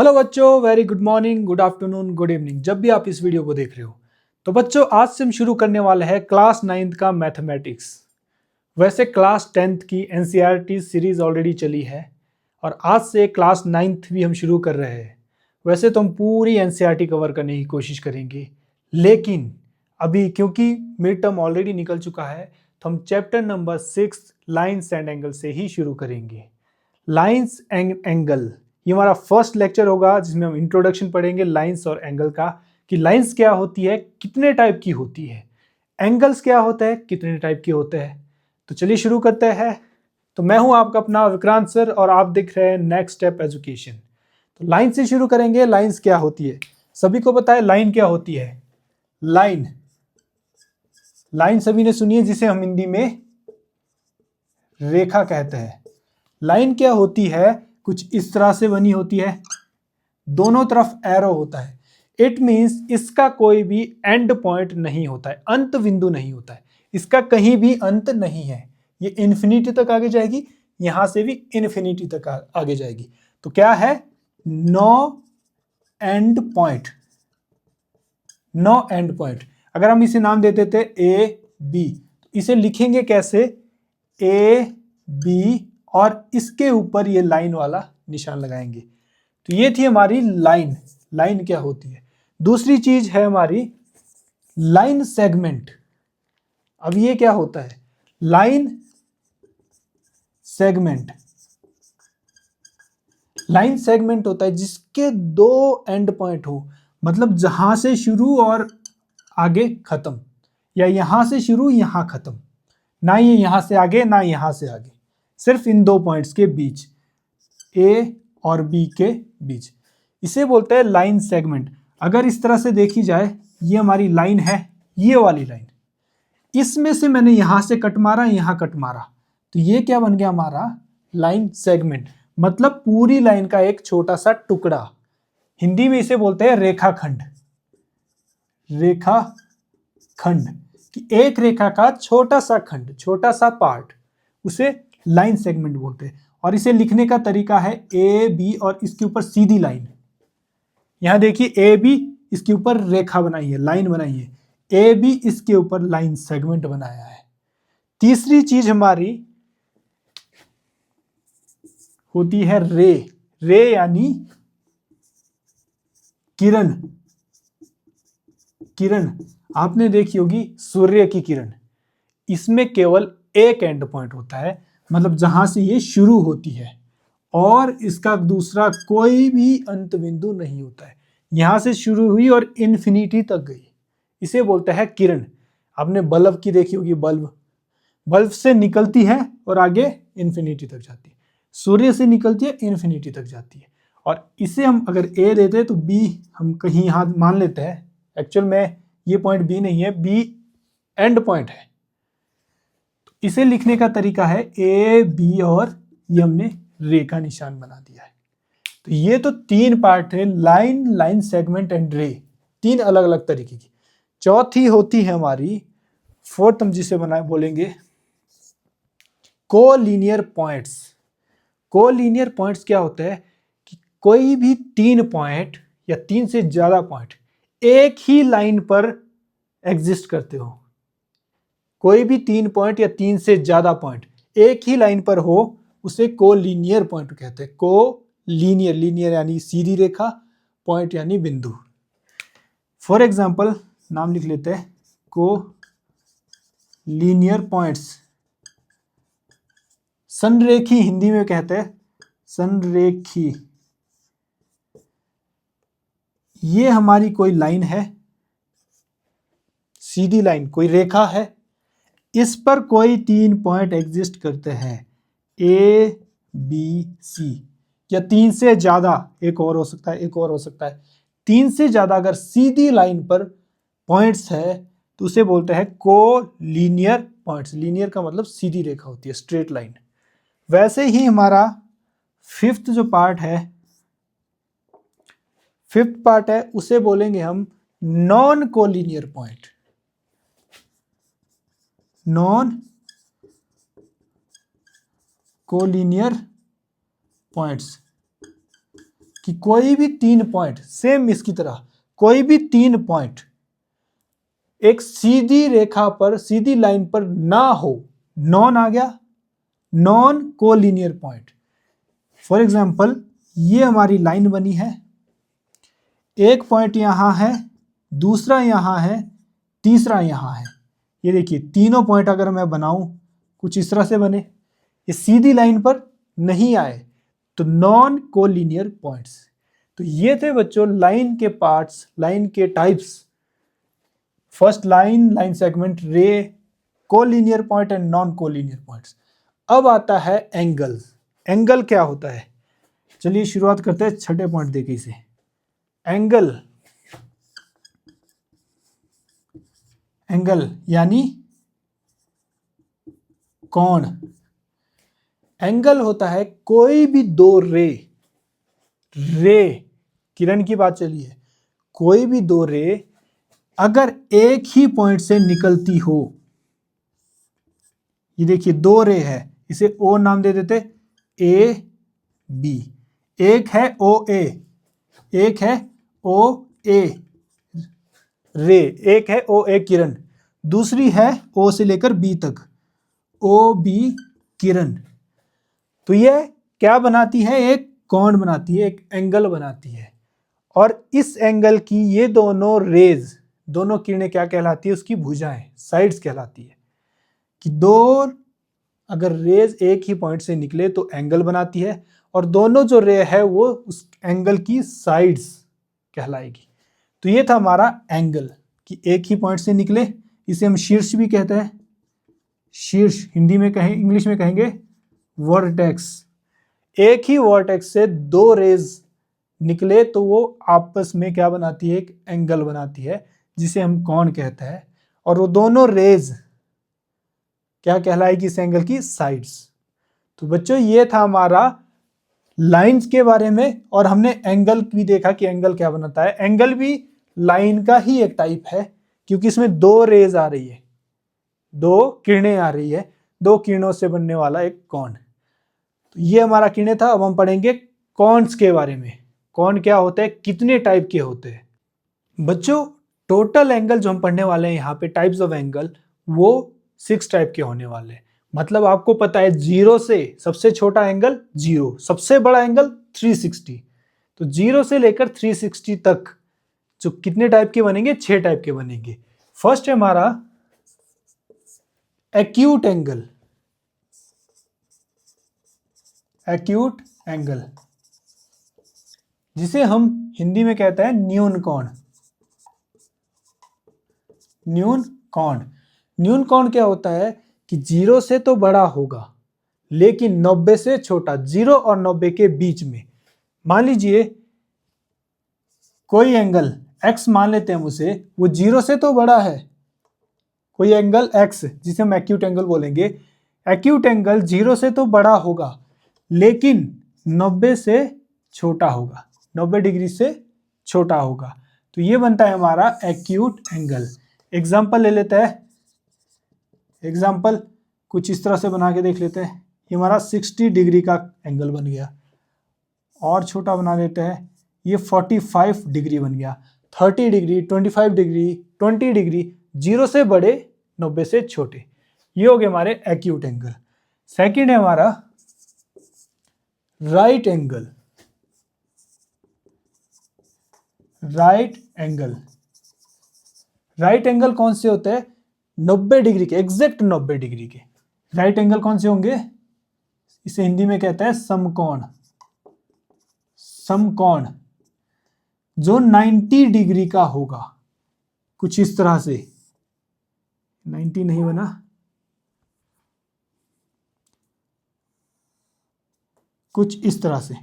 Hello बच्चों, very good morning, good afternoon, good evening, जब भी आप इस वीडियो को देख रहे हो। तो बच्चों, आज से हम शुरू करने वाले हैं क्लास 9th का मैथमेटिक्स। वैसे क्लास 10th की एनसीईआरटी सीरीज ऑलरेडी चली है और आज से क्लास 9th भी हम शुरू कर रहे हैं। वैसे तो हम पूरी एनसीईआरटी कवर करने की कोशिश करेंगे, लेकिन अभी क्योंकि मिड टर्म ऑलरेडी निकल चुका है तो हम chapter number 6 lines and angle से ही शुरू करेंगे। लाइन्स एंड एंगल ये हमारा फर्स्ट लेक्चर होगा जिसमें हम इंट्रोडक्शन पढ़ेंगे लाइंस और एंगल का, कि लाइंस क्या होती है, कितने टाइप की होती है, एंगल्स क्या होता है, कितने टाइप के होते हैं। तो चलिए शुरू करते हैं। तो मैं हूं आपका अपना विक्रांत सर और आप देख रहे हैं नेक्स्ट स्टेप एजुकेशन। तो लाइन से शुरू करेंगे। लाइंस क्या होती है, सभी को पता है लाइन क्या होती है। लाइन लाइन सभी ने सुनी है, जिसे हम हिंदी में रेखा कहते हैं। लाइन क्या होती है, कुछ इस तरह से बनी होती है, दोनों तरफ एरो होता है। इट मींस इसका कोई भी एंड पॉइंट नहीं होता है, अंत बिंदु नहीं होता है, इसका कहीं भी अंत नहीं है। ये इन्फिनिटी तक आगे जाएगी, यहां से भी इन्फिनिटी तक आगे जाएगी। तो क्या है, no end point. No end point. अगर हम इसे नाम दे देते ए बी, तो इसे लिखेंगे कैसे, ए बी और इसके ऊपर ये लाइन वाला निशान लगाएंगे। तो ये थी हमारी लाइन। लाइन क्या होती है। दूसरी चीज है हमारी लाइन सेगमेंट। अब ये क्या होता है, लाइन सेगमेंट। लाइन सेगमेंट होता है जिसके दो एंड पॉइंट हो, मतलब जहां से शुरू और आगे खत्म, या यहां से शुरू यहां खत्म, ना ये यहां से आगे ना यहां से आगे, सिर्फ इन दो पॉइंट्स के बीच, ए और बी के बीच। इसे बोलते हैं लाइन सेगमेंट। अगर इस तरह से देखी जाए, ये हमारी लाइन है, ये वाली लाइन, इसमें से मैंने यहां से कट मारा, यहां कट मारा, तो ये क्या बन गया हमारा, लाइन सेगमेंट। मतलब पूरी लाइन का एक छोटा सा टुकड़ा। हिंदी में इसे बोलते हैं रेखाखंड। रेखाखंड कि एक रेखा का छोटा सा खंड, छोटा सा पार्ट, उसे लाइन सेगमेंट बोलते हैं। और इसे लिखने का तरीका है ए बी और इसके ऊपर सीधी लाइन। यहां देखिए ए बी, इसके ऊपर रेखा बनाई है, लाइन बनाई है, ए बी इसके ऊपर लाइन सेगमेंट बनाया है। तीसरी चीज हमारी होती है रे। रे यानी किरण। किरण आपने देखी होगी, सूर्य की किरण, इसमें केवल एक एंड पॉइंट होता है, मतलब जहां से ये शुरू होती है और इसका दूसरा कोई भी अंत बिंदु नहीं होता है। यहां से शुरू हुई और इन्फिनिटी तक गई, इसे बोलते हैं किरण। आपने बल्ब की देखी होगी, बल्ब बल्ब से निकलती है और आगे इन्फिनिटी तक जाती है, सूर्य से निकलती है इन्फिनिटी तक जाती है। और इसे हम अगर ए देते हैं तो बी हम कहीं यहां मान लेते हैं, एक्चुअल में ये पॉइंट बी नहीं है, बी एंड पॉइंट है। इसे लिखने का तरीका है ए बी और ये हमने रे का निशान बना दिया है। तो ये तो तीन पार्ट है, लाइन, लाइन सेगमेंट एंड रे, तीन अलग अलग तरीके की। चौथी होती है हमारी, फोर्थ हम जिसे बनाए बोलेंगे कोलिनियर पॉइंट्स। कोलिनियर पॉइंट्स क्या होता है कि कोई भी तीन पॉइंट या तीन से ज्यादा पॉइंट एक ही लाइन पर एग्जिस्ट करते हो। कोई भी तीन पॉइंट या तीन से ज्यादा पॉइंट एक ही लाइन पर हो, उसे कोलिनियर पॉइंट कहते हैं। कोलिनियर, लीनियर यानी सीधी रेखा, पॉइंट यानी बिंदु। फॉर एग्जाम्पल नाम लिख लेते हैं कोलिनियर पॉइंट्स। संरेखी हिंदी में कहते हैं संरेखी। ये हमारी कोई लाइन है, सीधी लाइन, कोई रेखा है, इस पर कोई तीन पॉइंट एग्जिस्ट करते हैं, ए बी सी, या तीन से ज्यादा, एक और हो सकता है, एक और हो सकता है। तीन से ज्यादा अगर सीधी लाइन पर पॉइंट्स है तो उसे बोलते हैं कोलिनियर पॉइंट्स। लीनियर का मतलब सीधी रेखा होती है, स्ट्रेट लाइन। वैसे ही हमारा फिफ्थ जो पार्ट है, फिफ्थ पार्ट है, उसे बोलेंगे हम non collinear point. Non collinear points कि कोई भी 3 पॉइंट, सेम इसकी तरह कोई भी 3 पॉइंट एक सीधी रेखा पर, सीधी लाइन पर ना हो, नॉन आ गया, non collinear point. For example ये हमारी लाइन बनी है, एक पॉइंट यहां है, दूसरा यहां है, तीसरा यहां है। ये देखिए तीनों पॉइंट अगर मैं बनाऊं कुछ इस तरह से बने, ये सीधी लाइन पर नहीं आए तो नॉन कोलिनियर पॉइंट्स। तो ये थे बच्चों लाइन के पार्ट्स, लाइन के types. First line, line segment, ray, collinear point and non collinear points. अब आता है एंगल। एंगल क्या होता है, चलिए शुरुआत करते हैं छठे पॉइंट देके इसे। एंगल, एंगल यानी कोण। एंगल होता है कोई भी दो रे, रे किरण की बात चली है, कोई भी दो रे अगर एक ही पॉइंट से निकलती हो, ये देखिए दो रे है, इसे ओ नाम दे देते, ए बी। एक है ओ ए, एक है ओ ए रे, एक है ओ ए किरण, दूसरी है ओ से लेकर बी तक, ओ बी किरण। तो ये क्या बनाती है, एक कोण बनाती है, एक एंगल बनाती है। और इस एंगल की ये दोनों रेज, दोनों किरणें क्या कहलाती है, उसकी भुजाएं, साइड्स कहलाती है। कि दो अगर रेज एक ही पॉइंट से निकले तो एंगल बनाती है, और दोनों जो रे है वो उस एंगल की साइड्स कहलाएगी। तो ये था हमारा एंगल, कि एक ही पॉइंट से निकले, इसे हम शीर्ष भी कहते हैं। शीर्ष हिंदी में कहें, इंग्लिश में कहेंगे वर्टेक्स। एक ही वर्टेक्स से दो रेज निकले तो वो आपस में क्या बनाती है, एक एंगल बनाती है, जिसे हम कोण कहते हैं। और वो दोनों रेज क्या कहलाएगी, इस एंगल की साइड्स। तो बच्चों ये था हमारा लाइंस के बारे में, और हमने एंगल भी देखा कि एंगल क्या बनाता है। एंगल भी लाइन का ही एक टाइप है, क्योंकि इसमें दो रेज आ रही है, दो किरणें आ रही है, दो किरणों से बनने वाला एक कोण। तो ये हमारा किरणें था। अब हम पढ़ेंगे कोन्स के बारे में। कोण क्या होते हैं, कितने टाइप के होते हैं। बच्चों टोटल एंगल जो हम पढ़ने वाले हैं यहाँ पे, टाइप्स ऑफ एंगल, वो 6 टाइप के होने वाले हैं। मतलब आपको पता है 0 से सबसे छोटा एंगल 0, सबसे बड़ा एंगल 360। तो 0 से लेकर 360 तक जो कितने टाइप के बनेंगे, 6 टाइप के बनेंगे। फर्स्ट है हमारा एक्यूट एंगल। एक्यूट एंगल जिसे हम हिंदी में कहते हैं न्यून कोण। न्यून कोण, न्यून कोण क्या होता है कि 0 से तो बड़ा होगा लेकिन 90 से छोटा, 0 और 90 के बीच में। मान लीजिए कोई एंगल x मान लेते हैं हम उसे, वो 0 से तो बड़ा है, कोई एंगल x जिसे हम एक्यूट एंगल बोलेंगे। एक्यूट एंगल 0 से तो बड़ा होगा लेकिन 90 से छोटा होगा, 90 डिग्री से छोटा होगा। तो ये बनता है हमारा एक्यूट एंगल। एग्जाम्पल ले लेते हैं, एग्जाम्पल कुछ इस तरह से बना के देख लेते हैं। ये हमारा 60 डिग्री का एंगल बन गया। और छोटा बना लेते हैं, ये 45 डिग्री बन गया। 30 डिग्री, 25 डिग्री, 20 डिग्री, 0 से बड़े, 90 से छोटे। ये हो गए हमारे एक्यूट एंगल। सेकंड है हमारा right angle. Right angle, right angle कौन से होते हैं, 90 डिग्री के, एग्जैक्ट 90 डिग्री के राइट एंगल कौन से होंगे, इसे हिंदी में कहते हैं समकोण। समकोण जो 90 डिग्री का होगा, कुछ इस तरह से, 90 नहीं बना, कुछ इस तरह से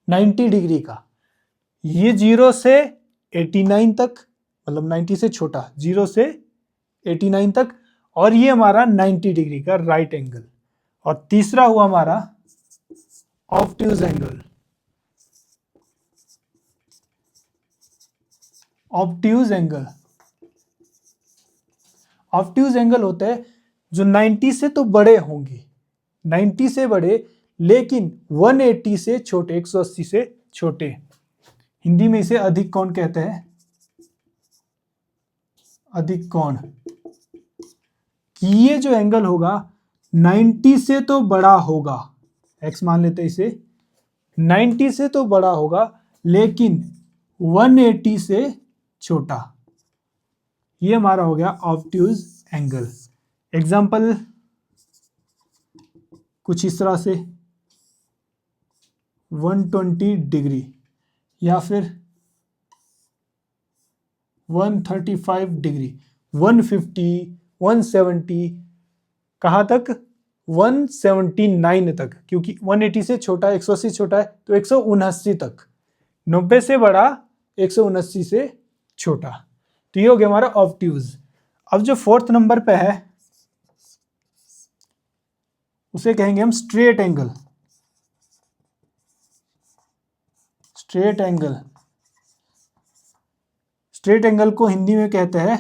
90 डिग्री का। ये 0 से 89 तक, मतलब 90 से छोटा, 0 से 89 तक। और ये हमारा 90 डिग्री का राइट एंगल। और तीसरा हुआ हमारा obtuse angle. Obtuse angle, obtuse angle होता है जो 90 से तो बड़े होंगे, 90 से बड़े, लेकिन 180 से छोटे, 180 से छोटे। हिंदी में इसे अधिक कोण कहते हैं, अधिक कोण। कि ये जो एंगल होगा 90 से तो बड़ा होगा, x मान लेते हैं इसे, 90 से तो बड़ा होगा लेकिन 180 से छोटा। ये हमारा हो गया ऑब्ट्यूज एंगल। एग्जाम्पल कुछ इस तरह से 120 डिग्री या फिर 135 डिग्री, 150, 170, कहाँ तक, 179 तक, क्योंकि 180 से छोटा है, 180 छोटा है तो 179 तक, 90 से बड़ा 179 से छोटा। तो ये हो गया हमारा ऑब्ट्यूज। अब जो फोर्थ नंबर पे है उसे कहेंगे हम straight angle. Straight angle, straight angle को हिंदी में कहते हैं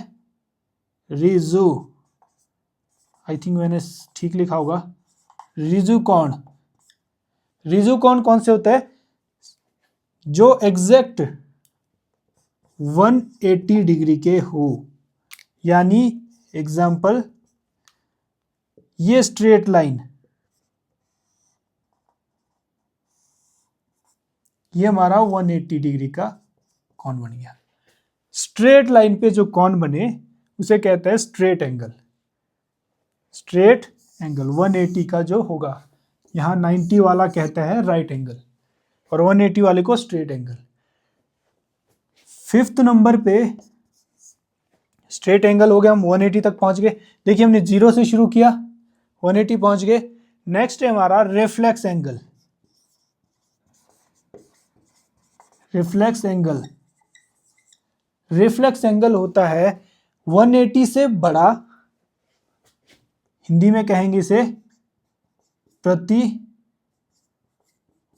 रिजु। आई थिंक मैंने ठीक लिखा होगा, रिजु कोण। रिजु कोण कौन से होता है, जो एग्जैक्ट 180 डिग्री के हो। यानी एग्जाम्पल ये स्ट्रेट लाइन, ये हमारा 180 डिग्री का कोण बन गया। स्ट्रेट लाइन पे जो कोण बने उसे कहते हैं स्ट्रेट एंगल। स्ट्रेट एंगल 180 का जो होगा, यहां 90 वाला कहता है राइट एंगल और 180 वाले को स्ट्रेट एंगल। फिफ्थ नंबर पे स्ट्रेट एंगल हो गया, हम 180 तक पहुंच गए। देखिए हमने 0 से शुरू किया, 180 पहुंच गए। नेक्स्ट है हमारा reflex angle. Reflex angle, reflex angle होता है 180 से बड़ा, हिंदी में कहेंगे इसे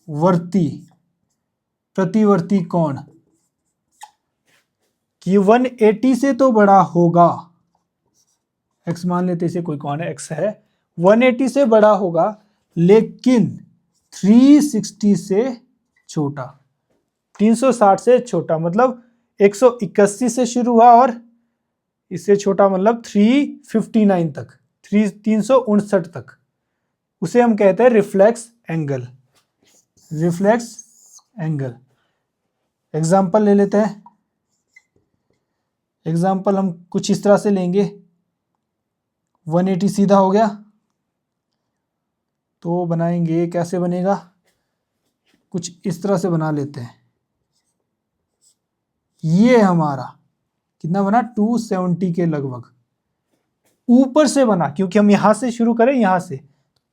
प्रतिवर्ती कोण। कि 180 से तो बड़ा होगा, x मान लेते इसे कोई कोण है, x है, 180 से बड़ा होगा लेकिन 360 से छोटा, 360 से छोटा, मतलब 181 से शुरू हुआ और इससे छोटा मतलब 359 तक, 359 तक, उसे हम कहते हैं reflex angle. Reflex angle example ले लेते हैं। एग्जाम्पल हम कुछ इस तरह से लेंगे, 180 सीधा हो गया तो बनाएंगे, कैसे बनेगा, कुछ इस तरह से बना लेते हैं। ये हमारा कितना बना, 270 के लगभग। ऊपर से बना, क्योंकि हम यहां से शुरू करें, यहां से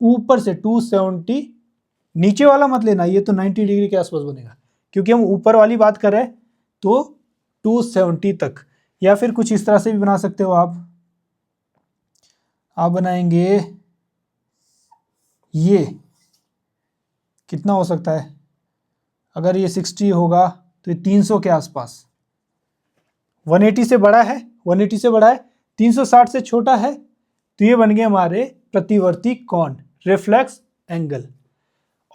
ऊपर से 270, नीचे वाला मत लेना, ये तो 90 डिग्री के आसपास बनेगा, क्योंकि हम ऊपर वाली बात कर रहे हैं तो 270 तक। या फिर कुछ इस तरह से भी बना सकते हो आप बनाएंगे, ये कितना हो सकता है, अगर ये 60 होगा तो ये 300 के आसपास, 180 से बड़ा है, 180 से बड़ा है, 360 से छोटा है, तो ये बन गए हमारे प्रतिवर्ती कोण, रिफ्लेक्स एंगल।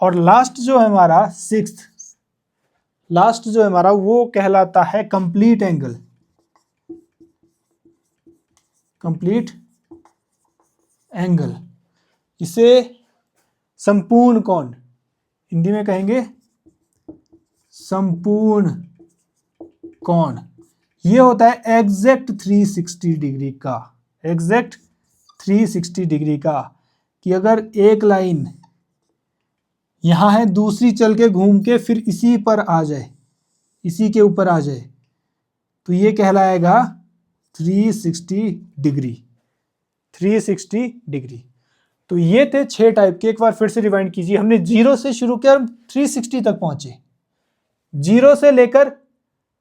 और लास्ट जो है हमारा सिक्स्थ, लास्ट जो है हमारा वो कहलाता है कंप्लीट एंगल। कंप्लीट एंगल, इसे संपूर्ण कोण, हिंदी में कहेंगे संपूर्ण कोण। ये होता है एग्जैक्ट 360 डिग्री का, एग्जैक्ट 360 डिग्री का। कि अगर एक लाइन यहां है, दूसरी चल के घूम के फिर इसी पर आ जाए, इसी के ऊपर आ जाए, तो ये कहलाएगा 360 डिग्री। 360 डिग्री। तो ये थे 6 टाइप के। एक बार फिर से रिवाइंड कीजिए, हमने 0 से शुरू किया और 360 तक पहुंचे। 0 से लेकर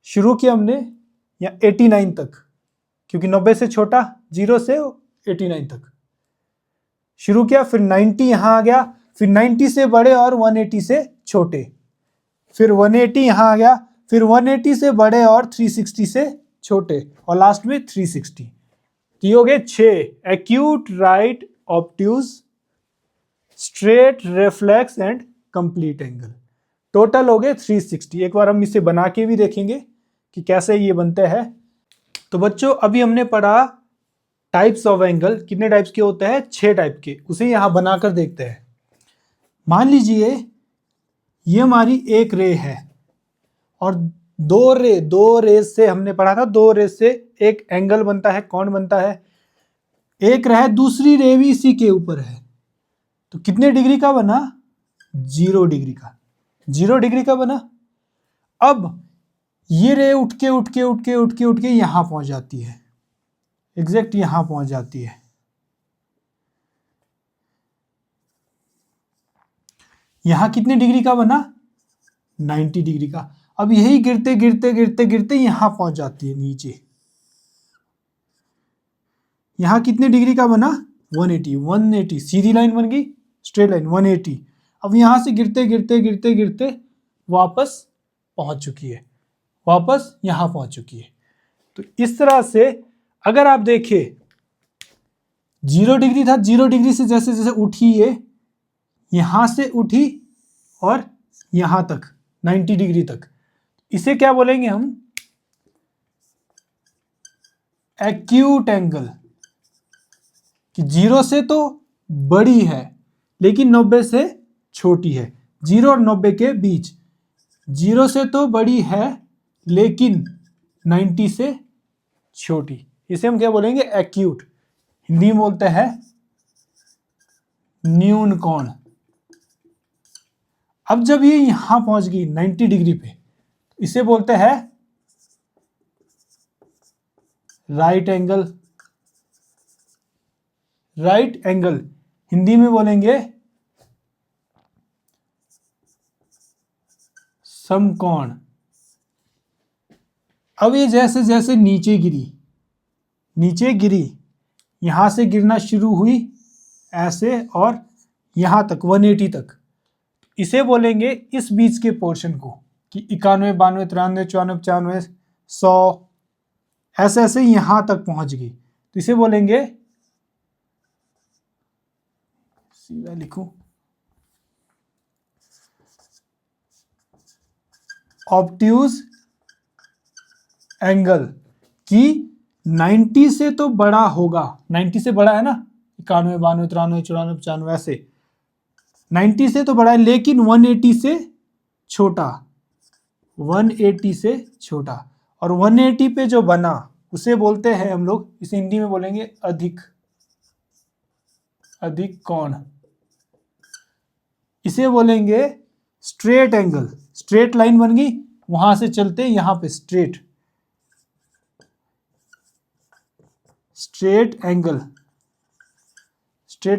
शुरू किया हमने या 89 तक, क्योंकि 90 से छोटा, 0 से 89 तक शुरू किया, फिर 90 यहां आ गया, फिर 90 से बड़े और 180 से छोटे, फिर 180 यहां आ गया, फिर 180 से बड़े और 360 से छोटे, और लास्ट में 360। तो ये हो गए 6, acute, right, obtuse, straight, reflex and complete angle. Total हो गए 360। एक बार हम इसे बना के भी देखेंगे कि कैसे ये बनते हैं। तो बच्चों अभी हमने पढ़ा टाइप्स ऑफ एंगल, कितने टाइप्स के होते हैं, 6 टाइप के, उसे यहां बनाकर देखते हैं। मान लीजिए ये हमारी एक रे है और दो रेस से हमने पढ़ा था, 2 रेस से एक एंगल बनता है, कौन बनता है। एक रहे, दूसरी रे भी इसी के ऊपर है, तो कितने डिग्री का बना, 0 डिग्री का, 0 डिग्री का बना। अब ये रे उठ के यहां पहुंच जाती है, एग्जैक्ट यहां पहुंच जाती है। यहां कितने डिग्री का बना, 90 डिग्री का। अब यही गिरते यहां पहुंच जाती है नीचे। यहां कितने डिग्री का बना, 180, सीधी लाइन बन गई, स्ट्रेट लाइन 180। अब यहां से गिरते वापस पहुंच चुकी है, वापस यहां पहुंच चुकी है। तो इस तरह से अगर आप देखें 0 डिग्री था, 0 डिग्री से जैसे जैसे उठी, ये यहां से उठी और यहां तक 90 डिग्री तक, इसे क्या बोलेंगे हम, एक्यूट एंगल। कि 0 से तो बड़ी है लेकिन 90 से छोटी है, 0 और 90 के बीच, 0 से तो बड़ी है लेकिन 90 से छोटी, इसे हम क्या बोलेंगे, एक्यूट। हिंदी में बोलते हैं न्यून कोण। अब जब ये यहां पहुंच गई 90 डिग्री पे, इसे बोलते हैं right angle. Right angle Hindi में बोलेंगे समकोण। अब ये जैसे जैसे नीचे गिरी, यहां से गिरना शुरू हुई ऐसे और यहां तक 180 तक, इसे बोलेंगे इस बीच के पोर्शन को कि 91, 92, 93, 94, 95, 100, ऐसे ऐसे यहां तक पहुंच गई, तो इसे बोलेंगे, सीधा लिखूं, ऑब्ट्यूज एंगल। कि 90 से तो बड़ा होगा, 90 से बड़ा है ना, 91, 92, 93, 94, 95, ऐसे 90 से तो बड़ा है लेकिन 180 से छोटा, 180 से छोटा। और 180 पे जो बना उसे बोलते हैं हम लोग, इसे हिंदी में बोलेंगे अधिक कोण। इसे बोलेंगे स्ट्रेट एंगल। स्ट्रेट लाइन बन गई, वहां से चलते यहां पे स्ट्रेट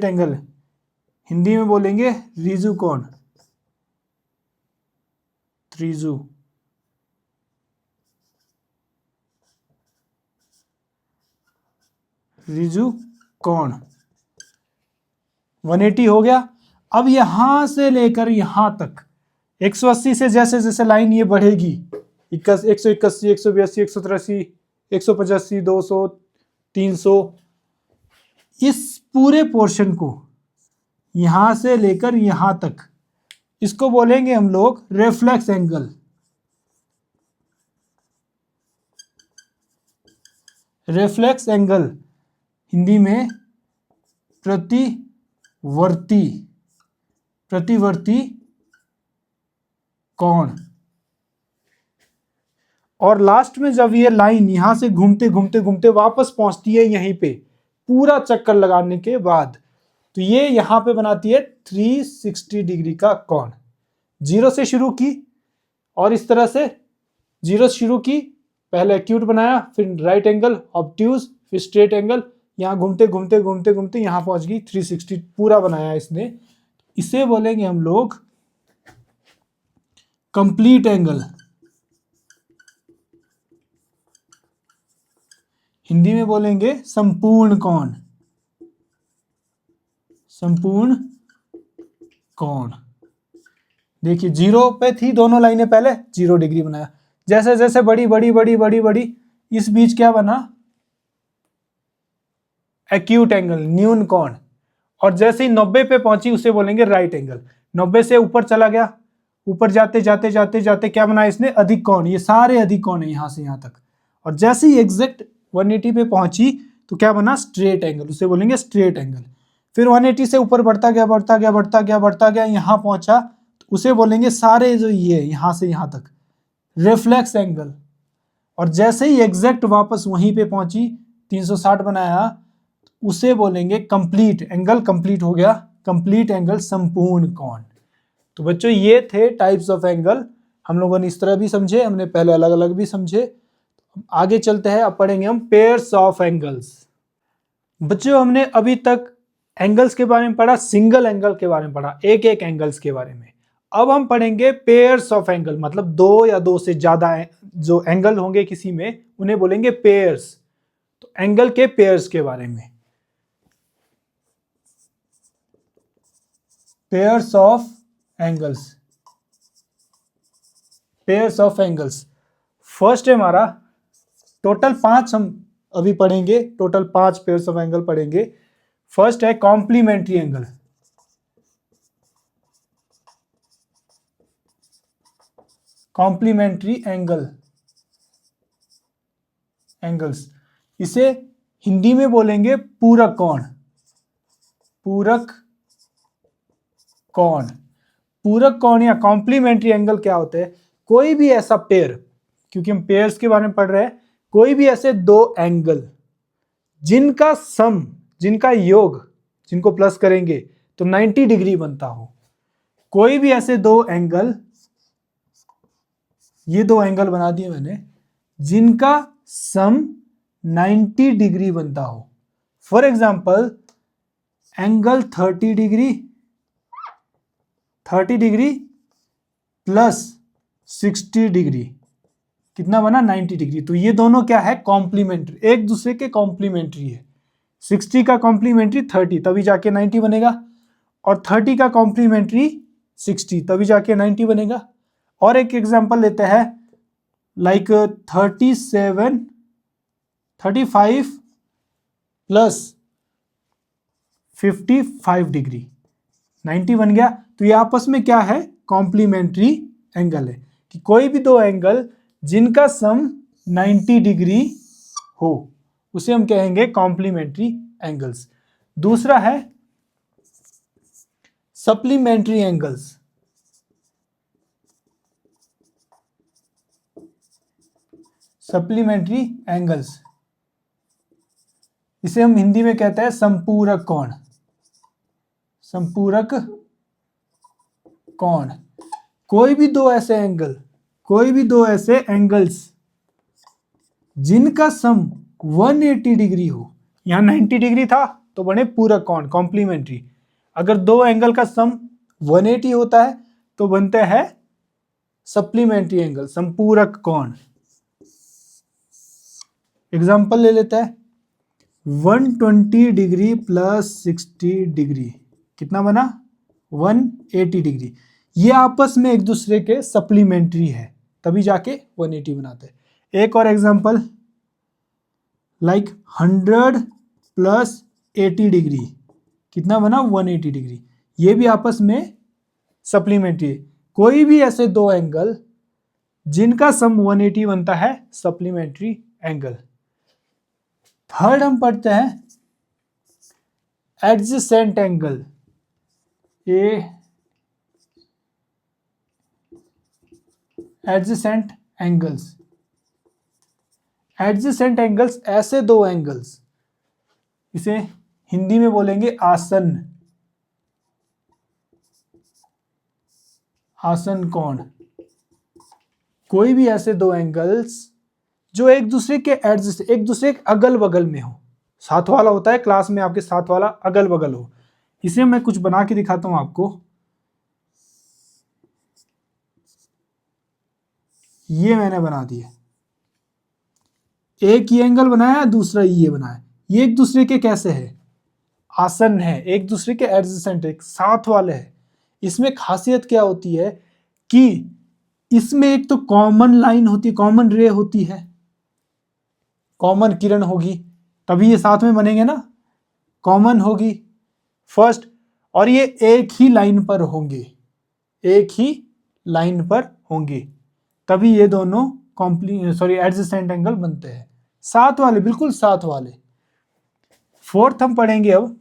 एंगल हिंदी में बोलेंगे रिजु कोण, त्रिजु। रिजु कोण 180 हो गया। अब यहां से लेकर यहां तक 180 से जैसे जैसे लाइन ये बढ़ेगी, 181, 182, 183, 185, 200, 300, इस पूरे पोर्शन को यहां से लेकर यहां तक, इसको बोलेंगे हम लोग reflex angle. Reflex angle Hindi में प्रतिवर्ती कोण। और लास्ट में जब ये लाइन यहां से घूमते वापस पहुंचती है यहीं पे, पूरा चक्कर लगाने के बाद, तो ये यहां पे बनाती है 360 डिग्री का कोण। 0 से शुरू की और इस तरह से 0 से शुरू की, पहले एक्यूट बनाया, फिर राइट एंगल, ऑब्ट्यूज, फिर स्ट्रेट एंगल, यहां घूमते यहां पहुंच गई 360, पूरा बनाया इसने। इसे बोलेंगे हम लोग कंप्लीट एंगल। हिंदी में बोलेंगे संपूर्ण कोण। संपूर्ण कोण। देखिए 0 पे थी दोनों लाइनें, पहले 0 डिग्री बनाया, जैसे जैसे बड़ी, इस बीच क्या बना, एक्यूट एंगल, न्यून कोण। और जैसे ही 90 पे पहुंची उसे बोलेंगे राइट एंगल। 90 से ऊपर चला गया ऊपर जाते जाते जाते जाते क्या बना इसने, अधिक कोण। ये सारे अधिक कोण है यहाँ से यहाँ तक। और जैसे ही एग्जैक्ट 180 पे पहुंची तो क्या बना, स्ट्रेट एंगल, उसे बोलेंगे स्ट्रेट एंगल। फिर 180 से ऊपर बढ़ता गया बढ़ता गया बढ़ता गया बढ़ता गया, यहाँ पहुंचा तो उसे बोलेंगे सारे जो ये यहाँ से यहाँ तक रिफ्लेक्स एंगल। और जैसे ही एग्जैक्ट वापस वहीं पे पहुंची 360 बनाया, उसे बोलेंगे कंप्लीट एंगल। कंप्लीट हो गया, कंप्लीट एंगल, संपूर्ण कोण। तो बच्चों ये थे टाइप्स ऑफ एंगल। हम लोगों ने इस तरह भी समझे, हमने पहले अलग अलग भी समझे। आगे चलते हैं, अब पढ़ेंगे हम पेयर्स ऑफ एंगल्स। बच्चों हमने अभी तक एंगल्स के बारे में पढ़ा, सिंगल एंगल के बारे में पढ़ा, एक एक एंगल्स के बारे में। अब हम पढ़ेंगे पेयर्स ऑफ एंगल, मतलब दो या दो से ज्यादा जो एंगल होंगे किसी में उन्हें बोलेंगे पेयर्स। तो एंगल के पेयर्स के बारे में, pairs of angles, pairs of angles. First है हमारा, टोटल 5 हम अभी पढ़ेंगे, टोटल 5 पेयर्स ऑफ एंगल पढ़ेंगे। फर्स्ट है complementary angle. Complementary angle, angles, इसे हिंदी में बोलेंगे पूरक कोण। पूरक कोण, पूरक कोण या कॉम्प्लीमेंट्री एंगल क्या होते हैं, कोई भी ऐसा पेयर, क्योंकि हम पेयर्स के बारे में पढ़ रहे हैं, कोई भी ऐसे दो एंगल जिनका सम, जिनका योग, जिनको प्लस करेंगे तो 90 डिग्री बनता हो। कोई भी ऐसे दो एंगल, ये दो एंगल बना दिए मैंने, जिनका सम 90 डिग्री बनता हो। For example angle 30 degree, 30 degree plus 60 degree, कितना बना, 90 डिग्री। तो ये दोनों क्या है, कॉम्प्लीमेंट्री, एक दूसरे के कॉम्प्लीमेंट्री है। 60 का कॉम्प्लीमेंट्री 30 तभी जाके 90 बनेगा, और 30 का कॉम्प्लीमेंट्री 60 तभी जाके 90 बनेगा। और एक एग्जांपल लेते हैं, लाइक 35 प्लस 55 डिग्री, 90 बन गया। तो ये आपस में क्या है, कॉम्प्लीमेंट्री एंगल है, कि कोई भी दो एंगल जिनका सम 90 डिग्री हो उसे हम कहेंगे कॉम्प्लीमेंट्री एंगल्स। दूसरा है सप्लीमेंट्री एंगल्स। सप्लीमेंट्री एंगल्स, इसे हम हिंदी में कहते हैं संपूरक कोण। संपूरक कोण, कोई भी दो ऐसे एंगल, कोई भी दो ऐसे एंगल्स जिनका सम 180 डिग्री हो। यहां 90 डिग्री था तो बने पूरक कोण, कॉम्प्लीमेंट्री। अगर दो एंगल का सम 180 होता है तो बनते हैं सप्लीमेंट्री एंगल, संपूरक कोण। एग्जांपल ले लेते हैं, 120 डिग्री प्लस 60 डिग्री कितना बना, 180 डिग्री। ये आपस में एक दूसरे के सप्लीमेंट्री है, तभी जाके 180 बनाते हैं। एक और एग्जांपल, लाइक 100 प्लस 80 डिग्री कितना बना, 180 डिग्री। ये भी आपस में सप्लीमेंट्री है। कोई भी ऐसे दो एंगल जिनका सम 180 बनता है, सप्लीमेंट्री एंगल। थर्ड हम पढ़ते हैं adjacent angle. Adjacent angles, adjacent angles ऐसे दो एंगल्स, इसे हिंदी में बोलेंगे आसन्न, आसन्न कोण। कोई भी ऐसे दो एंगल्स जो एक दूसरे के एडजेसेंट, एक दूसरे के अगल बगल में हो। साथ वाला होता है क्लास में, आपके साथ वाला अगल बगल हो। इसे मैं कुछ बना के दिखाता हूं आपको। ये मैंने बना दिया, एक ये एंगल बनाया, दूसरा ये बनाया। ये एक दूसरे के कैसे है, आसन्न है, एक दूसरे के एडजेसेंट, एक साथ वाले है। इसमें खासियत क्या होती है कि इसमें एक तो कॉमन लाइन होती है, कॉमन रे होती है, कॉमन किरण होगी, तभी ये साथ में बनेंगे ना, कॉमन होगी फर्स्ट। और ये एक ही लाइन पर होंगे, एक ही लाइन पर होंगे, तभी ये दोनों एडजेसेंट एंगल बनते हैं। साथ वाले, बिल्कुल साथ वाले। फोर्थ हम पढ़ेंगे अब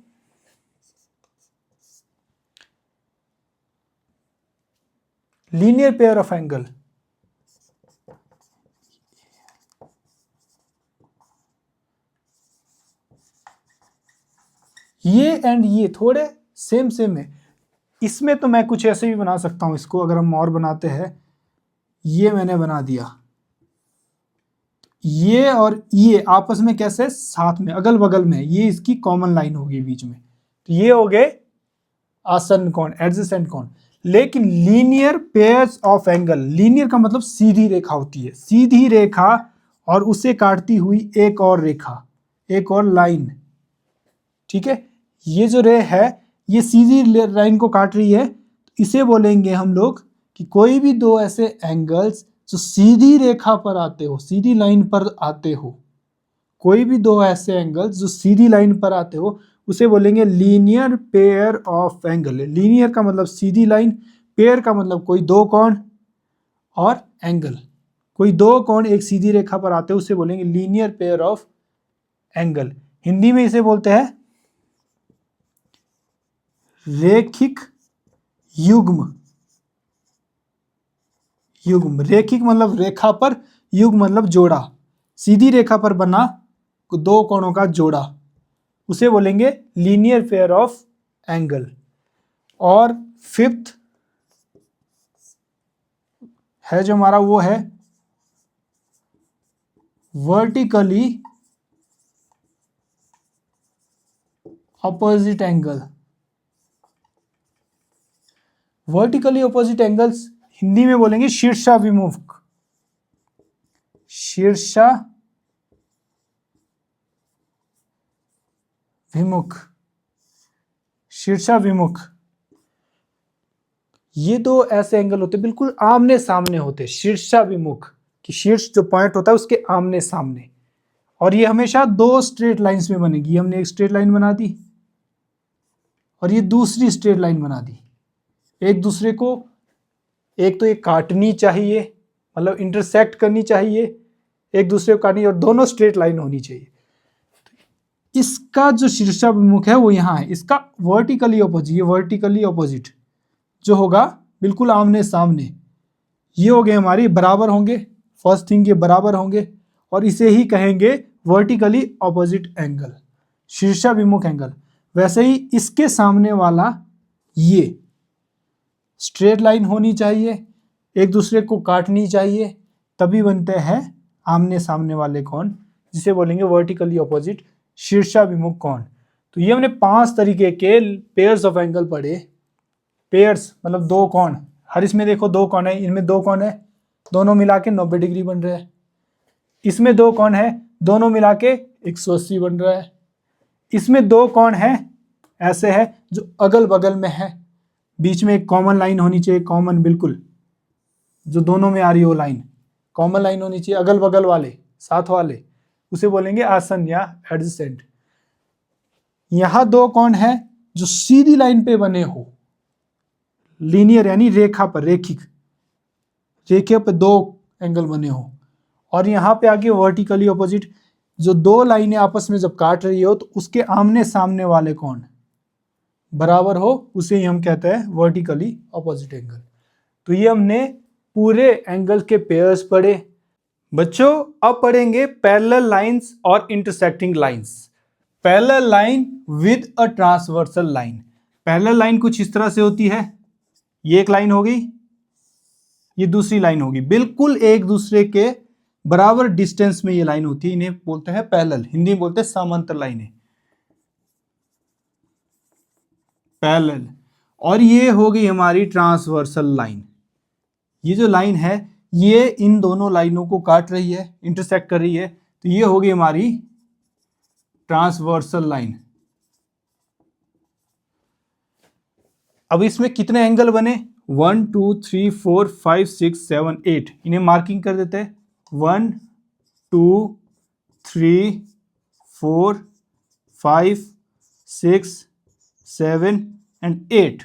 लीनियर पेयर ऑफ एंगल। ये एंड ये थोड़े सेम सेम है। इसमें तो मैं कुछ ऐसे भी बना सकता हूं इसको, अगर हम और बनाते हैं, ये मैंने बना दिया, ये और ये आपस में कैसे साथ में अगल बगल में, ये इसकी कॉमन लाइन होगी बीच में, तो ये हो गए आसन्न कोण, एडजेसेंट कोण। लेकिन linear pairs of angle, linear का मतलब सीधी रेखा होती है, सीधी रेखा और उसे काटती हुई एक और रेखा, एक और लाइन, ठीक है। ये जो रे है ये सीधी लाइन को काट रही है, इसे बोलेंगे हम लोग कि कोई भी दो ऐसे एंगल्स जो सीधी रेखा पर आते हो, सीधी लाइन पर आते हो, कोई भी दो ऐसे एंगल्स जो सीधी लाइन पर आते हो, उसे बोलेंगे linear pair of angle. Linear का मतलब सीधी लाइन, पेयर का मतलब कोई दो कोण, और एंगल, कोई दो कोण एक सीधी रेखा पर आते हो, उसे बोलेंगे linear pair of angle. Hindi में इसे बोलते हैं रेखिक युग्म। युग्म, रेखिक मतलब रेखा पर, युग्म मतलब जोड़ा, सीधी रेखा पर बना दो कोणों का जोड़ा, उसे बोलेंगे लीनियर पेयर ऑफ एंगल। और फिफ्थ है जो हमारा, वो है vertically opposite angle. Vertically opposite angles Hindi में बोलेंगे शीर्षाभिमुख। शीर्षाभिमुख, शीर्षाभिमुख, ये दो ऐसे एंगल होते बिल्कुल आमने सामने होते, शीर्षाभिमुख, कि शीर्ष जो पॉइंट होता है उसके आमने सामने, और ये हमेशा दो स्ट्रेट लाइंस में बनेगी। हमने एक स्ट्रेट लाइन बना दी और ये दूसरी स्ट्रेट लाइन बना दी, एक दूसरे को, एक तो ये काटनी चाहिए, मतलब इंटरसेक्ट करनी चाहिए, एक दूसरे को काटनी, और दोनों स्ट्रेट लाइन होनी चाहिए। इसका जो शीर्षाभिमुख है वो यहाँ है, इसका वर्टिकली ऑपोजिट, ये वर्टिकली ऑपोजिट जो होगा बिल्कुल आमने सामने, ये हो गए हमारी बराबर होंगे, फर्स्ट थिंग ये बराबर होंगे, और इसे ही कहेंगे वर्टिकली ऑपोजिट एंगल, शीर्षाभिमुख एंगल। वैसे ही इसके सामने वाला ये स्ट्रेट लाइन होनी चाहिए, एक दूसरे को काटनी चाहिए, तभी बनते हैं आमने सामने वाले कोण, जिसे बोलेंगे वर्टिकली ऑपोजिट शीर्षाभिमुख कोण। तो ये हमने 5 तरीके के पेयर्स ऑफ एंगल पढ़े। पेयर्स मतलब दो कोण, हर इसमें देखो दो कोण है, इनमें दो कोण है, दोनों मिला के 90 डिग्री बन रहा है। इसमें दो कोण है, दोनों मिला के 180 बन रहा है। इसमें दो कोण है ऐसे है जो अगल बगल में है, बीच में एक कॉमन लाइन होनी चाहिए, कॉमन बिल्कुल जो दोनों में आ रही हो लाइन, कॉमन लाइन होनी चाहिए, अगल बगल वाले, साथ वाले, उसे बोलेंगे आसन्न या एडजेसेंट। यहां दो कोण है जो सीधी लाइन पे बने हो, लीनियर यानी रेखा पर, रेखिक रेखे पे दो एंगल बने हो, और यहां पे आगे वर्टिकली ऑपोजिट, जो दो लाइनें आपस में जब काट रही हो तो उसके आमने सामने वाले कोण बराबर हो, उसे ही हम कहते हैं वर्टिकली ऑपोजिट एंगल। तो ये हमने पूरे एंगल के पेयर्स पढ़े। बच्चों अब पढ़ेंगे पैरेलल लाइंस और intersecting lines. Parallel line with a transversal line. Parallel line कुछ इस तरह से होती है, ये एक लाइन होगी, ये दूसरी लाइन होगी, बिल्कुल एक दूसरे के बराबर डिस्टेंस में ये लाइन होती है, इन्हें बोलते हैं पैरेलल, हिंदी में बोलते हैं समांतर लाइनें, पैरेलल। और ये हो गई हमारी ट्रांसवर्सल लाइन। ये जो लाइन है ये इन दोनों लाइनों को काट रही है, इंटरसेक्ट कर रही है, तो ये हो गई हमारी ट्रांसवर्सल लाइन। अब इसमें कितने एंगल बने, 1 2 3 4 5 6 7 8, इन्हें मार्किंग कर देते हैं, 1 2 3 4 5 6 7 एंड 8।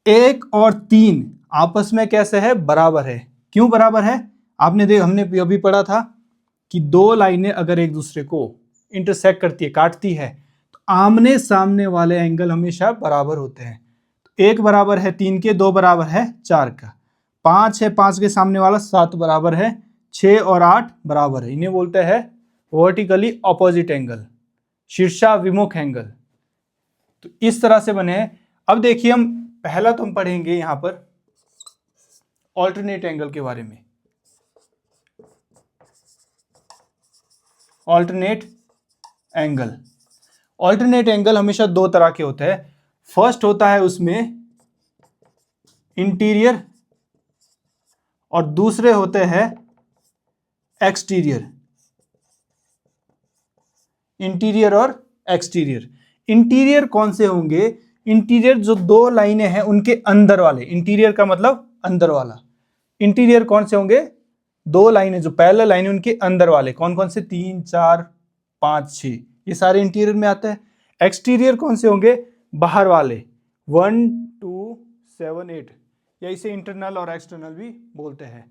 1 और 3 आपस में कैसे है, बराबर है। क्यों बराबर है? हमने अभी पढ़ा था कि दो लाइनें अगर एक दूसरे को इंटरसेक्ट करती है, काटती है, तो आमने सामने वाले एंगल हमेशा बराबर होते हैं। तो 1 बराबर है 3 के, 2 बराबर है 4 का, 5 है 5 के सामने वाला 7 बराबर है, 6 और 8 बराबर है। इन्हें बोलते हैं वर्टिकली ऑपोजिट एंगल, शीर्षाभिमुख एंगल। तो इस तरह से बने हैं। अब देखिए, हम पहला तो हम पढ़ेंगे यहां पर ऑल्टरनेट एंगल के बारे में। ऑल्टरनेट एंगल, ऑल्टरनेट एंगल हमेशा दो तरह के होते हैं। फर्स्ट होता है उसमें इंटीरियर और दूसरे होते हैं एक्सटीरियर। इंटीरियर और एक्सटीरियर। इंटीरियर कौन से होंगे? इंटीरियर जो दो लाइनें हैं उनके अंदर वाले, इंटीरियर का मतलब अंदर वाला। इंटीरियर कौन से होंगे? दो लाइनें जो पैरेलल लाइनें उनके अंदर वाले। कौन कौन से? 3 4 5 6, ये सारे इंटीरियर में आते हैं। एक्सटीरियर कौन से होंगे? बाहर वाले, 1 2 7 8, या इसे इंटरनल और एक्सटर्नल भी बोलते हैं।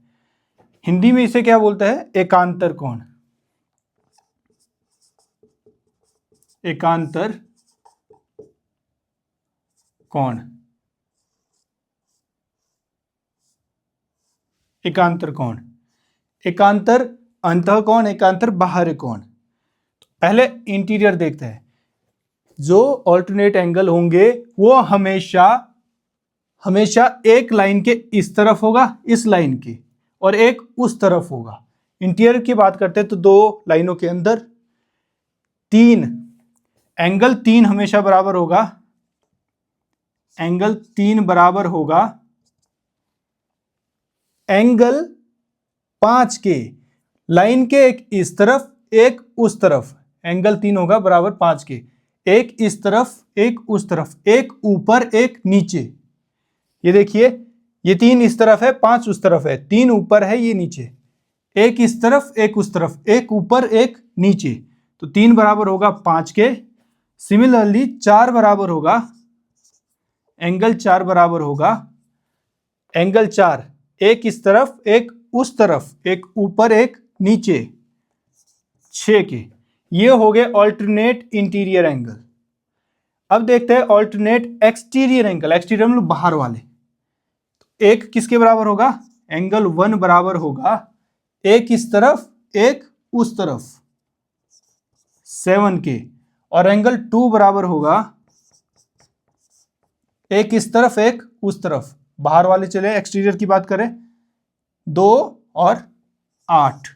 हिंदी में इसे क्या बोलते हैं? एकांतर कोण। एकांतर कोण, एकांतर कोण, एकांतर अंतः कोण, एकांतर बाहरी कोण। पहले इंटीरियर देखते हैं। जो ऑल्टरनेट एंगल होंगे वो हमेशा एक लाइन के इस तरफ होगा, इस लाइन के, और एक उस तरफ होगा। इंटीरियर की बात करते हैं तो दो लाइनों के अंदर। 3 एंगल 3 हमेशा बराबर होगा, एंगल 3 बराबर होगा एंगल 5 के। लाइन के एक इस तरफ एक उस तरफ, एंगल 3 होगा बराबर 5 के। एक इस तरफ एक उस तरफ, एक ऊपर एक नीचे। ये देखिए, ये 3 इस तरफ है 5 उस तरफ है, 3 ऊपर है ये नीचे। एक इस तरफ एक उस तरफ, एक ऊपर एक नीचे, तो 3 बराबर होगा 5 के। सिमिलरली 4 बराबर होगा, एंगल 4 बराबर होगा एंगल 4, एक इस तरफ एक उस तरफ, एक ऊपर एक नीचे, 6 के। ये हो गए ऑल्टरनेट इंटीरियर एंगल। अब देखते हैं ऑल्टरनेट एक्सटीरियर एंगल। एक्सटीरियर मतलब बाहर वाले। एक किसके बराबर होगा? एंगल 1 बराबर होगा एक इस तरफ एक उस तरफ, 7 के। और एंगल 2 बराबर होगा एक इस तरफ एक उस तरफ, बाहर वाले चले, एक्सटीरियर की बात करें, 2 और 8।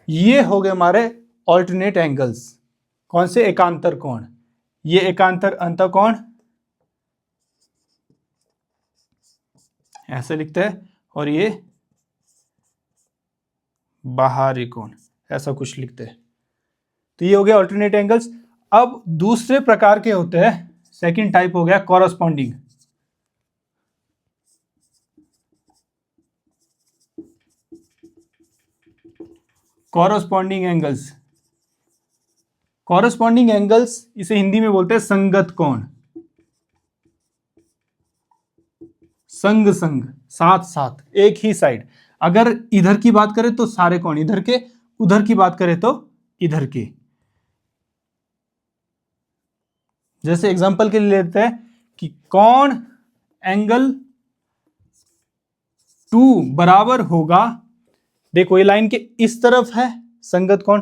ये हो गए हमारे ऑल्टरनेट एंगल्स। कौन से? एकांतर कोण। ये एकांतर अंतःकोण ऐसे लिखते हैं, और ये बाहरी कोण ऐसा कुछ लिखते हैं। तो ये हो गया ऑल्टरनेट एंगल्स। अब दूसरे प्रकार के होते हैं, सेकंड टाइप हो गया corresponding. Corresponding angles. Corresponding angles इसे हिंदी में बोलते हैं संगत कोण। संग संग, साथ साथ, एक ही साइड। अगर इधर की बात करें तो सारे कोण इधर के, उधर की बात करें तो इधर के। जैसे एग्जांपल के लिए लेते हैं कि कोण एंगल 2 बराबर होगा, देखो ये लाइन के इस तरफ है संगत कोण,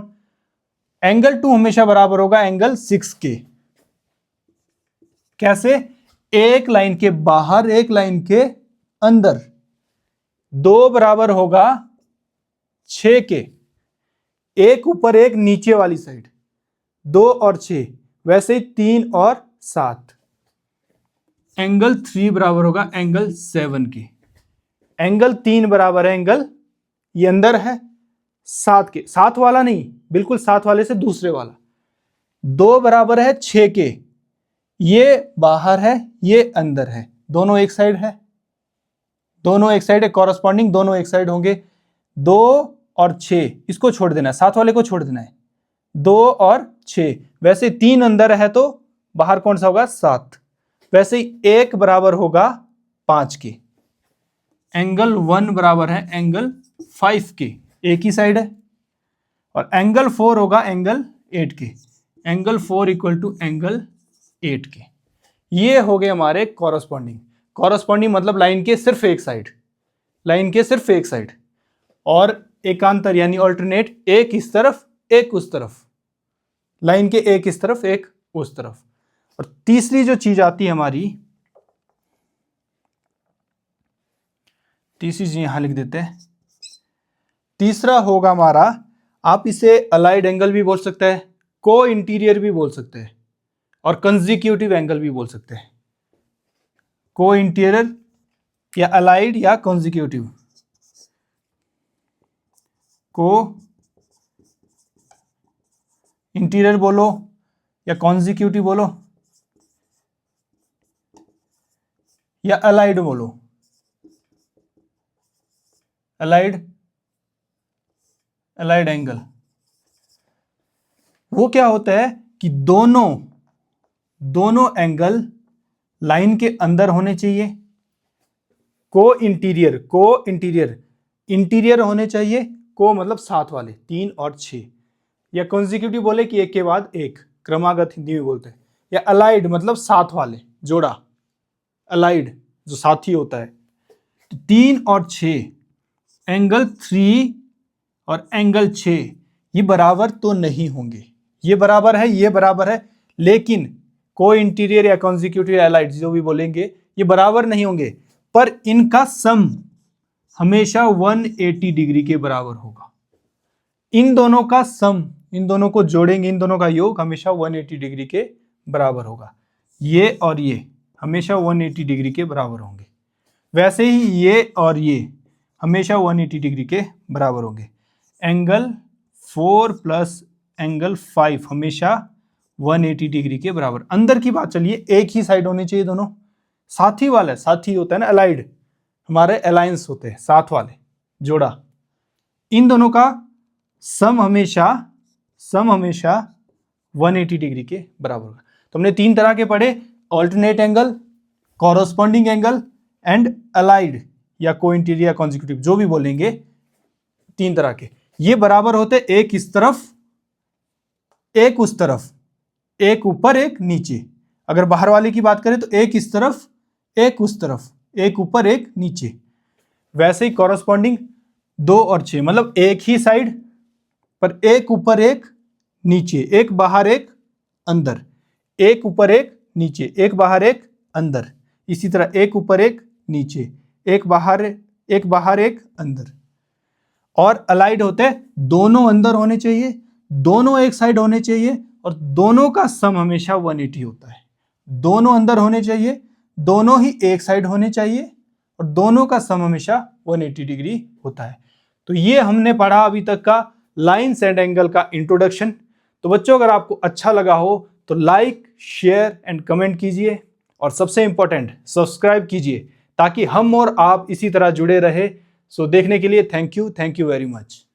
एंगल 2 हमेशा बराबर होगा एंगल 6 के। कैसे? एक लाइन के बाहर एक लाइन के अंदर, 2 बराबर होगा 6 के, एक ऊपर एक नीचे वाली साइड, 2 और 6, वैसे ही 3 और 7। एंगल 3 बराबर होगा एंगल 7 के। एंगल 3 बराबर है एंगल, ये अंदर है, 7 के, साथ वाला नहीं, बिल्कुल साथ वाले से दूसरे वाला। 2 बराबर है 6 के, ये बाहर है ये अंदर है, दोनों एक साइड है, दोनों एक साइड है, कॉरस्पॉन्डिंग दोनों एक साइड होंगे। 2 और 6 इसको छोड़ देना है, साथ वाले को छोड़ देना है, 2 और 6, वैसे 3 अंदर है तो बाहर कौन सा होगा? 7। वैसे ही 1 बराबर होगा 5 के। एंगल 1 बराबर है एंगल 5 के, एक ही साइड है, और एंगल 4 होगा एंगल 8 के, एंगल 4 इक्वल टू एंगल 8 के। ये हो गए हमारे कॉरस्पॉन्डिंग। कॉरस्पॉन्डिंग मतलब लाइन के सिर्फ एक साइड, लाइन के सिर्फ एक साइड, और एकांतर यानी ऑल्टरनेट, एक इस तरफ एक उस तरफ, लाइन के एक इस तरफ एक उस तरफ। और तीसरी जो चीज आती है हमारी, तीसरी चीज यहां लिख देते हैं, तीसरा होगा हमारा, आप इसे अलाइड एंगल भी बोल सकते हैं, को इंटीरियर भी बोल सकते हैं, और कंजिक्यूटिव एंगल भी बोल सकते हैं। को इंटीरियर या अलाइड या कंजिक्यूटिव, को इंटीरियर बोलो या कॉन्जिक्यूटिव बोलो या अलाइड बोलो, अलाइड एंगल। वो क्या होता है कि दोनों एंगल लाइन के अंदर होने चाहिए, को इंटीरियर होने चाहिए, को मतलब साथ वाले 3 और 6, या कॉन्जिक्यूटिव बोले कि एक के बाद एक, क्रमागत हिंदी में बोलते हैं, या अलाइड मतलब साथ वाले, जोड़ा, अलाइड जो साथी होता है। तो 3 और 6, एंगल 3 और एंगल 6 ये बराबर तो नहीं होंगे, ये बराबर है, ये बराबर है, लेकिन को इंटीरियर या कॉन्जिक्यूटिव या अलाइड जो भी बोलेंगे ये बराबर नहीं होंगे, पर इनका सम हमेशा 180 डिग्री के बराबर होगा। इन दोनों का सम, इन दोनों को जोड़ेंगे, इन दोनों का योग हमेशा 180 डिग्री के बराबर होगा। ये और ये हमेशा 180 डिग्री के बराबर होंगे। वैसे ही ये और ये हमेशा 180 डिग्री के बराबर होंगे। एंगल 4 प्लस एंगल 5 हमेशा 180 डिग्री के बराबर। अंदर की बात चलिए, एक ही साइड होनी चाहिए दोनों, साथी वाला, साथी होता है ना अलाइड, हमारे अलायंस होते हैं साथ वाले, जोड़ा। इन दोनों का सम हमेशा 180 डिग्री के बराबर होगा। तो हमने 3 तरह के पढ़े, alternate angle, corresponding angle and allied या को इंटीरियर या कॉन्जिक्यूटिव जो भी बोलेंगे, 3 तरह के। ये बराबर होते एक इस तरफ एक उस तरफ, एक ऊपर एक नीचे। अगर बाहर वाले की बात करें तो एक इस तरफ एक उस तरफ, एक ऊपर एक नीचे। वैसे ही कॉरस्पॉन्डिंग 2 और 6 मतलब एक ही साइड पर एक ऊपर एक नीचे, एक बाहर एक अंदर, एक ऊपर एक नीचे, एक बाहर एक अंदर, इसी तरह एक ऊपर एक नीचे, एक बाहर एक अंदर। और अलाइड होते हैं दोनों अंदर होने चाहिए, दोनों एक साइड होने चाहिए, और दोनों का सम हमेशा 180 होता है। दोनों अंदर होने चाहिए, दोनों ही एक साइड होने चाहिए, और दोनों का सम हमेशा 180 डिग्री होता है। तो ये हमने पढ़ा अभी तक का लाइन्स एंड एंगल का इंट्रोडक्शन। तो बच्चों अगर आपको अच्छा लगा हो तो लाइक, शेयर एंड कमेंट कीजिए, और सबसे इंपॉर्टेंट सब्सक्राइब कीजिए, ताकि हम और आप इसी तरह जुड़े रहे। सो देखने के लिए थैंक यू वेरी मच।